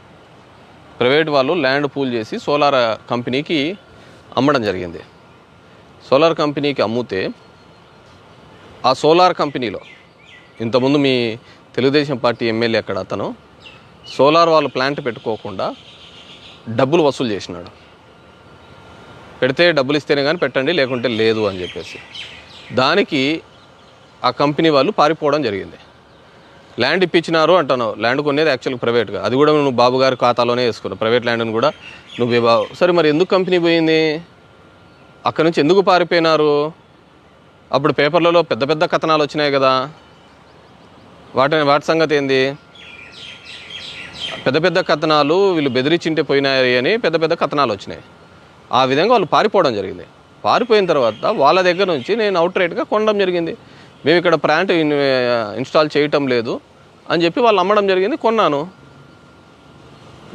ప్రైవేట్ వాళ్ళు ల్యాండ్ పూల్ చేసి సోలార్ కంపెనీకి అమ్మడం జరిగింది. సోలార్ కంపెనీకి అమ్మితే ఆ సోలార్ కంపెనీలో ఇంతకుముందు మీ తెలుగుదేశం పార్టీ ఎమ్మెల్యే అక్కడ అతను సోలార్ వాళ్ళు ప్లాంట్ పెట్టుకోకుండా డబ్బులు వసూలు చేసినాడు. పెడితే డబ్బులు ఇస్తేనే కానీ పెట్టండి, లేకుంటే లేదు అని చెప్పేసి దానికి ఆ కంపెనీ వాళ్ళు పారిపోవడం జరిగింది. ల్యాండ్ ఇప్పించినారు అంటాను. ల్యాండ్ కొనేది యాక్చువల్గా ప్రైవేట్గా, అది కూడా నువ్వు బాబు గారి ఖాతాలోనే వేసుకున్నావు. ప్రైవేట్ ల్యాండ్ని కూడా నువ్వే సరే మరి ఎందుకు కంపెనీ పోయింది? అక్కడ నుంచి ఎందుకు పారిపోయినారు? అప్పుడు పేపర్లలో పెద్ద పెద్ద కథనాలు వచ్చినాయి కదా, వాటి సంగతి ఏంది? పెద్ద పెద్ద కథనాలు వీళ్ళు బెదిరించింటే పోయినాయి అని పెద్ద పెద్ద కథనాలు వచ్చినాయి. ఆ విధంగా వాళ్ళు పారిపోవడం జరిగింది. పారిపోయిన తర్వాత వాళ్ళ దగ్గర నుంచి నేను అవుట్ రైట్గా కొనడం జరిగింది. మేము ఇక్కడ ప్లాంట్ ఇన్స్టాల్ చేయటం లేదు అని చెప్పి వాళ్ళు అమ్మడం జరిగింది, కొన్నాను.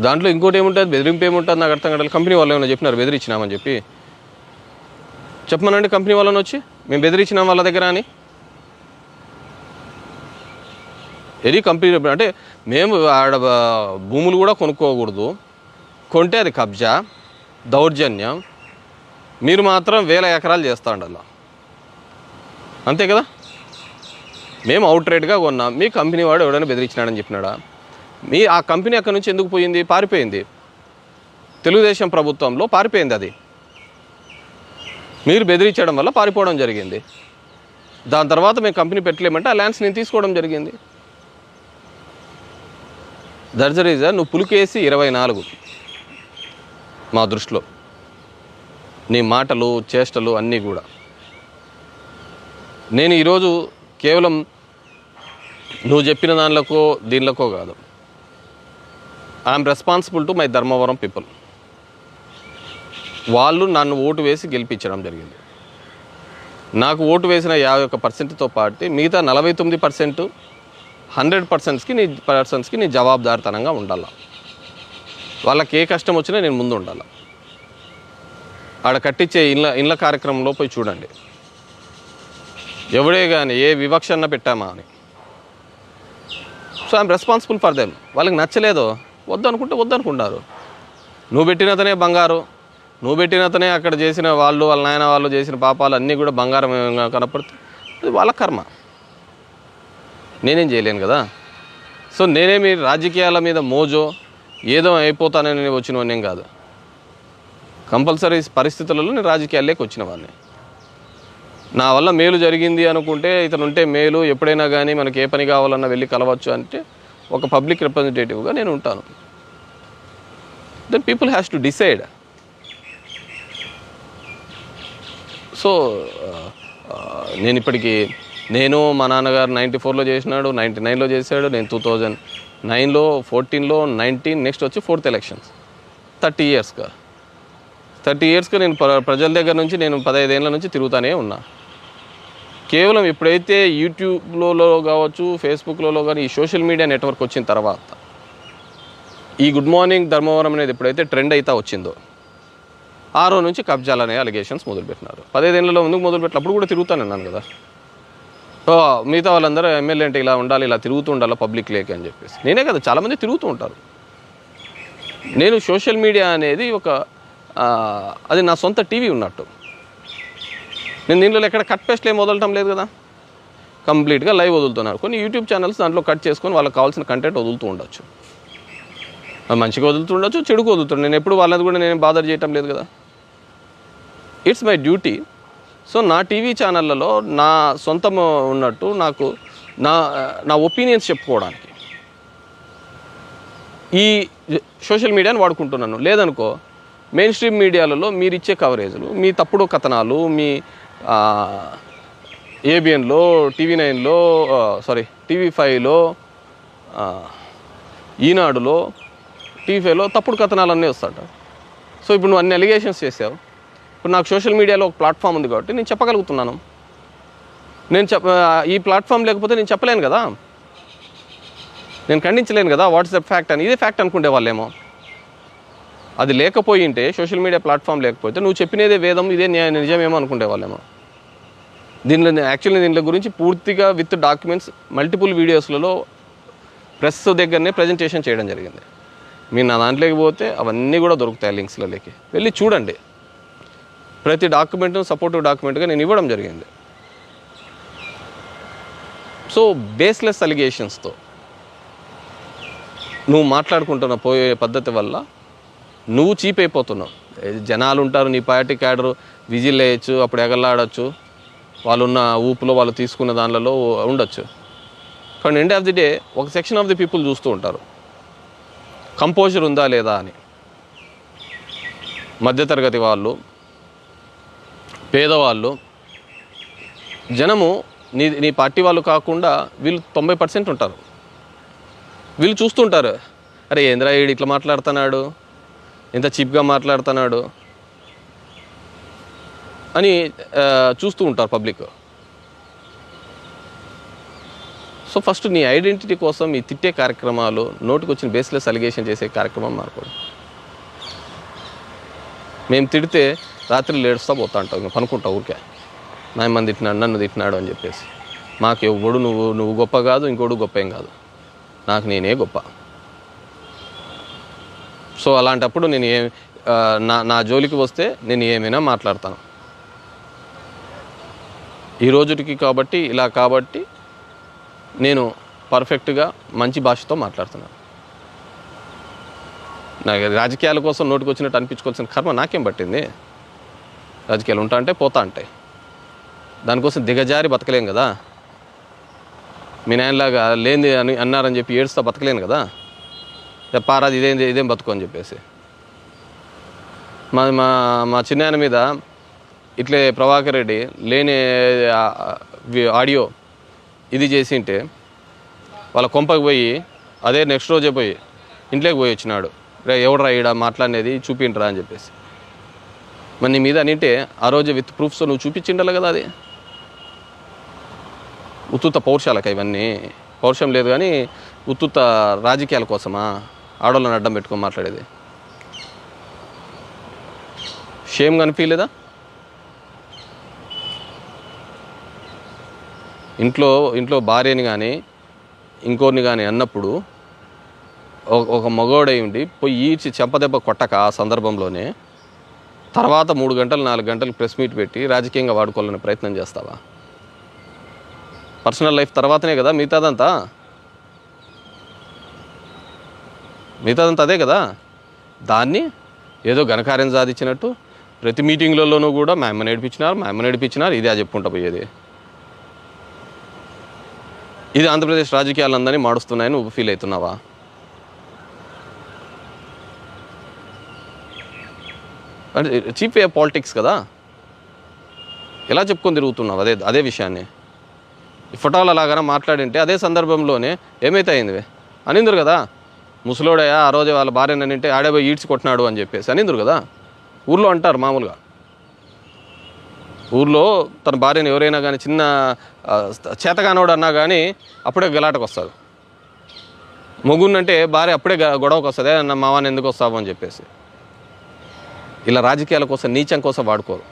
దాంట్లో ఇంకోటి ఏముంటుంది, బెదిరింపు ఏముంటుంది నాకు అర్థం కాదు. కంపెనీ వాళ్ళు ఏమైనా చెప్పినారు బెదిరించినామని చెప్పి? చెప్పమనండి కంపెనీ వాళ్ళని వచ్చి, మేము బెదిరించినాం వాళ్ళ దగ్గర అని. ఎనీ కంపెనీ అంటే మేము ఆడ భూములు కూడా కొనుక్కోకూడదు, కొంటే అది కబ్జా, దౌర్జన్యం. మీరు మాత్రం 1000 ఎకరాలు చేస్తా ఉండాలి, అంతే కదా? మేము అవుట్ రేట్గా కొన్నాం, మీ కంపెనీ వాడు ఎవడైనా బెదిరించినాడని చెప్పినాడా? ఆ కంపెనీ అక్కడి నుంచి ఎందుకు పోయింది? పారిపోయింది. తెలుగుదేశం ప్రభుత్వంలో పారిపోయింది. అది మీరు బెదిరించడం వల్ల పారిపోవడం జరిగింది. దాని తర్వాత మేము కంపెనీ పెట్టలేమంటే ఆ ల్యాండ్స్ నేను తీసుకోవడం జరిగింది. That's the reason. నువ్వు పులికేసి 24 మా దృష్టిలో, నీ మాటలు చేష్టలు అన్నీ కూడా. నేను ఈరోజు కేవలం నువ్వు చెప్పిన దానిలకో దీనిలకో కాదు, I'm responsible to my Dharmavaram people. వాళ్ళు నన్ను ఓటు వేసి గెలిపించడం జరిగింది. నాకు ఓటు వేసిన 51%తో పాటు మిగతా 49% 100%కి నీ జవాబుదారితనంగా ఉండాలి. వాళ్ళకి ఏ కష్టం వచ్చినా నేను ముందు ఉండాలి. ఆడ కట్టించే ఇళ్ళ కార్యక్రమంలో పోయి చూడండి, ఎవడే కానీ ఏ వివక్షణ పెట్టామా అని. So I'm responsible for them. వాళ్ళకి నచ్చలేదో వద్దనుకుంటే వద్దనుకుంటారు. నువ్వు పెట్టినతనే బంగారు, నువ్వు పెట్టినతనే అక్కడ చేసిన వాళ్ళ నాయన వాళ్ళు చేసిన పాపాలు అన్నీ కూడా బంగారం కనపడుతుంది. అది వాళ్ళ కర్మ, నేనేం చేయలేను కదా. సో నేనేమి రాజకీయాల మీద మోజో ఏదో అయిపోతానని వచ్చినవన్నీ కాదు. కంపల్సరీ పరిస్థితులలో నేను రాజకీయాల్లోకి వచ్చిన వాడిని. నా వల్ల మేలు జరిగింది అనుకుంటే ఇతను ఉంటే మేలు, ఎప్పుడైనా కానీ మనకి ఏ పని కావాలన్నా వెళ్ళి కలవచ్చు అంటే ఒక పబ్లిక్ రిప్రజెంటేటివ్గా నేను ఉంటాను. Then people has to decide. So నేను ఇప్పటికీ మా నాన్నగారు 94లో చేసినాడు, 99లో చేశాడు, నేను 2009లో 14లో 19 నెక్స్ట్ వచ్చి 4th ఎలక్షన్స్. 30 ఇయర్స్గా నేను ప్రజల దగ్గర నుంచి నేను 15 ఏళ్ళ నుంచి తిరుగుతూనే ఉన్నా. కేవలం ఎప్పుడైతే యూట్యూబ్లో కావచ్చు, ఫేస్బుక్లో కానీ ఈ సోషల్ మీడియా నెట్వర్క్ వచ్చిన తర్వాత ఈ గుడ్ మార్నింగ్ ధర్మవరం అనేది ఎప్పుడైతే ట్రెండ్ అయితే వచ్చిందో ఆ రోజు నుంచి కబ్జాలు అనే అలిగేషన్స్ మొదలుపెట్టినారు. 15 ఏళ్ళలో ముందుకు మొదలుపెట్టినప్పుడు కూడా తిరుగుతాను అన్నాను కదా. మిగతా వాళ్ళందరూ ఎమ్మెల్యే అంటే ఇలా ఉండాలి, ఇలా తిరుగుతూ ఉండాలి పబ్లిక్ లేక అని చెప్పేసి. నేనే కదా, చాలామంది తిరుగుతూ ఉంటారు. నేను సోషల్ మీడియా అనేది అది నా సొంత టీవీ ఉన్నట్టు. నేను దీంట్లో ఎక్కడ కట్ పేస్ట్లు ఏం వదలటం లేదు కదా, కంప్లీట్గా లైవ్ వదులుతున్నారు. కొన్ని యూట్యూబ్ ఛానల్స్ దాంట్లో కట్ చేసుకొని వాళ్ళకి కావాల్సిన కంటెంట్ వదులుతూ ఉండొచ్చు. మంచిగా వదులుతుండొచ్చు, చెడుకు వదులుతుండే. నేను ఎప్పుడు వాళ్ళది కూడా నేను బాదర్ చేయటం లేదు కదా. It's my duty. సో నా టీవీ ఛానళ్ళలో నా సొంతం ఉన్నట్టు నాకు నా ఒపీనియన్స్ చెప్పుకోవడానికి ఈ సోషల్ మీడియాని వాడుకుంటున్నాను. లేదనుకో మెయిన్ స్ట్రీమ్ మీడియాలలో మీరు ఇచ్చే కవరేజ్లు, మీ తప్పుడు కథనాలు, మీ ఏబిఎన్లో, టీవీ9లో, టీవీ5లో, ఈనాడులో, టీవీ5లో తప్పుడు కథనాలన్నీ వస్తాట. సో ఇప్పుడు నువ్వు అన్ని అలిగేషన్స్ చేసావు. ఇప్పుడు నాకు సోషల్ మీడియాలో ఒక ప్లాట్ఫామ్ ఉంది కాబట్టి నేను చెప్పగలుగుతున్నాను. ఈ ప్లాట్ఫామ్ లేకపోతే నేను చెప్పలేను కదా, నేను ఖండించలేను కదా. వాట్స్ ద ఫ్యాక్ట్ అని, ఇదే ఫ్యాక్ట్ అనుకుంటే వాళ్ళేమో. అది లేకపోయింటే, సోషల్ మీడియా ప్లాట్ఫామ్ లేకపోతే నువ్వు చెప్పినదే వేదం, ఇదే నిజమేమో అనుకుంటే వాళ్ళేమో. దీంట్లో గురించి పూర్తిగా విత్ డాక్యుమెంట్స్ మల్టిపుల్ వీడియోస్లలో ప్రెస్ దగ్గరనే ప్రజెంటేషన్ చేయడం జరిగింది. మీరు నా దాంట్లోకి పోతే అవన్నీ కూడా దొరుకుతాయి, లింక్స్లలోకి వెళ్ళి చూడండి. ప్రతి డాక్యుమెంట్ను సపోర్టివ్ డాక్యుమెంట్గా నేను ఇవ్వడం జరిగింది. సో బేస్లెస్ అలిగేషన్స్తో నువ్వు మాట్లాడుకుంటున్న పోయే పద్ధతి వల్ల నువ్వు చీప్ అయిపోతున్నావు. జనాలు ఉంటారు, నీ పార్టీ క్యాడరు విజిల్ వేయచ్చు, అప్పుడు ఎగలాడచ్చు, వాళ్ళున్న ఊపులో వాళ్ళు తీసుకున్న దానిలో ఉండొచ్చు. కానీ ఎండ్ ఆఫ్ ది డే ఒక సెక్షన్ ఆఫ్ ది పీపుల్ చూస్తూ ఉంటారు కంపోజర్ ఉందా లేదా అని. మధ్యతరగతి వాళ్ళు, పేదవాళ్ళు, జనము నీ పార్టీ వాళ్ళు కాకుండా వీళ్ళు 90% ఉంటారు. వీళ్ళు చూస్తుంటారు, అరే ఏంద్రా వీడు ఇట్లా మాట్లాడుతున్నాడు, ఎంత చీప్గా మాట్లాడుతున్నాడు అని చూస్తూ ఉంటారు పబ్లిక్. సో ఫస్ట్ నీ ఐడెంటిటీ కోసం ఈ తిట్టే కార్యక్రమాలు, నోటికి వచ్చిన బేస్లెస్ అలిగేషన్ చేసే కార్యక్రమం మానుకోండి. మేము తిడితే రాత్రి లేడుస్తా పోతా అంటావు, ఇంకా పనుకుంటావు ఊరికే, నా మంది తిట్టినాడు, నన్ను తిట్టినాడు అని చెప్పేసి. మాకు ఎవడు నువ్వు గొప్ప కాదు, ఇంకోడు గొప్ప ఏం కాదు, నాకు నేనే గొప్ప. సో అలాంటప్పుడు నేను నా జోలికి వస్తే నేను ఏమైనా మాట్లాడతాను. ఈ రోజుకి కాబట్టి ఇలా కాబట్టి నేను పర్ఫెక్ట్గా మంచి భాషతో మాట్లాడుతున్నాను. నాకు రాజకీయాల కోసం నోటికి వచ్చినట్టు అనిపించుకోవాల్సిన కర్మ నాకేం పట్టింది. రాజకీయాలు ఉంటా అంటే పోతా ఉంటాయి, దానికోసం దిగజారి బతకలేం కదా. మీ నాయనలాగా లేని అని అన్నారని చెప్పి ఏడుస్తా బతకలేను కదా. చెప్పారాది ఇదేం బతుకు అని చెప్పేసి. మా చిన్నాయన మీద ఇట్లే ప్రభాకర్ రెడ్డి లేని ఆడియో ఇది చేసింటే వాళ్ళ కొంపకి పోయి అదే నెక్స్ట్ రోజే పోయి ఇంట్లోకి పోయి వచ్చినాడు, ఎవడరా ఈడ మాట్లాడినది చూపించరా అని చెప్పేసి. మరి నీ మీద అనింటే ఆ రోజు విత్ ప్రూఫ్స్ నువ్వు చూపించిండాలి కదా. అది ఉత్తుత పౌరుషాలక ఇవన్నీ, పౌరుషం లేదు కానీ ఉత్తుత రాజకీయాల కోసమా ఆడోళ్ళని అడ్డం పెట్టుకొని మాట్లాడేది. షేమ్ కనిపించలేదా? ఇంట్లో భార్యని కానీ ఇంకోరిని కానీ అన్నప్పుడు ఒక మగోడై ఉండి పోయి ఈడ్చి చెంపదెబ్బ కొట్టక ఆ సందర్భంలోనే తర్వాత 3 గంటలు 4 గంటలు ప్రెస్ మీట్ పెట్టి రాజకీయంగా వాడుకోవాలనే ప్రయత్నం చేస్తావా? పర్సనల్ లైఫ్ తర్వాతనే కదా మిగతాదంతా అదే కదా. దాన్ని ఏదో ఘనకార్యం సాధించినట్టు ప్రతి మీటింగ్లలోనూ కూడా మా అమ్మ నడిపించినారు ఇదే చెప్పుకుంటా పోయేది. ఇది ఆంధ్రప్రదేశ్ రాజకీయాలందరినీ మాడుస్తున్నాయని నువ్వు ఫీల్ అవుతున్నావా? అంటే చీప్ వే పాలిటిక్స్ కదా. ఎలా చెప్పుకొని తిరుగుతున్నావు అదే విషయాన్ని? ఫోటోలు అలాగనే మాట్లాడింటే అదే సందర్భంలోనే ఏమైతే అయింది అనిందురు కదా. ముసలోడయా ఆ రోజు వాళ్ళ భార్యని అనింటే ఆడేపోయి ఈడ్చి కొట్టినాడు అని చెప్పేసి అనిందురు కదా. ఊర్లో అంటారు మామూలుగా. ఊర్లో తన భార్యను ఎవరైనా కానీ చిన్న చేతగానోడు అన్నా కానీ అప్పుడే గలాటకు వస్తాడు. మొగున్నంటే భార్య అప్పుడే గొడవకు వస్తుంది, నా మావాని ఎందుకు వస్తావు అని చెప్పేసి. ఇలా రాజకీయాల కోసం నీచం కోసం వాడుకోరు.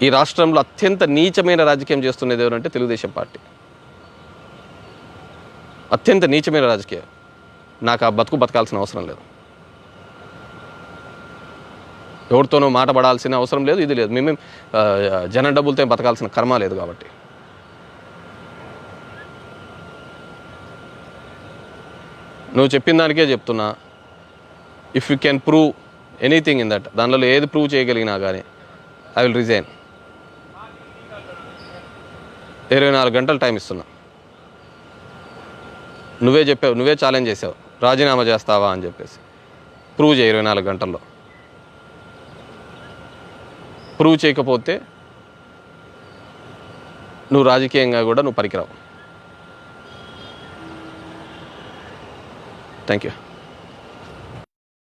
ఈ రాష్ట్రంలో అత్యంత నీచమైన రాజకీయం చేస్తున్నది ఎవరంటే తెలుగుదేశం పార్టీ. అత్యంత నీచమైన రాజకీయం. నాకు ఆ బతకాల్సిన అవసరం లేదు, ఎవరితోనో మాట పడాల్సిన అవసరం లేదు, ఇది లేదు. మేమేం జన డబ్బులతో బతకాల్సిన కర్మ లేదు. కాబట్టి నువ్వు చెప్పిన దానికే చెప్తున్నా, if you can prove anything in that, దానిలో ఏది ప్రూవ్ చేయగలిగినా కానీ ఐ విల్ రిజైన్. 24 గంటలు టైం ఇస్తున్నా. నువ్వే చెప్పావు, నువ్వే ఛాలెంజ్ చేసావు, రాజీనామా చేస్తావా అని చెప్పేసి. ప్రూవ్ చేయి 24 గంటల్లో. ప్రూవ్ చేయకపోతే నువ్వు రాజకీయంగా కూడా నువ్వు పనికిరావు. Thank you.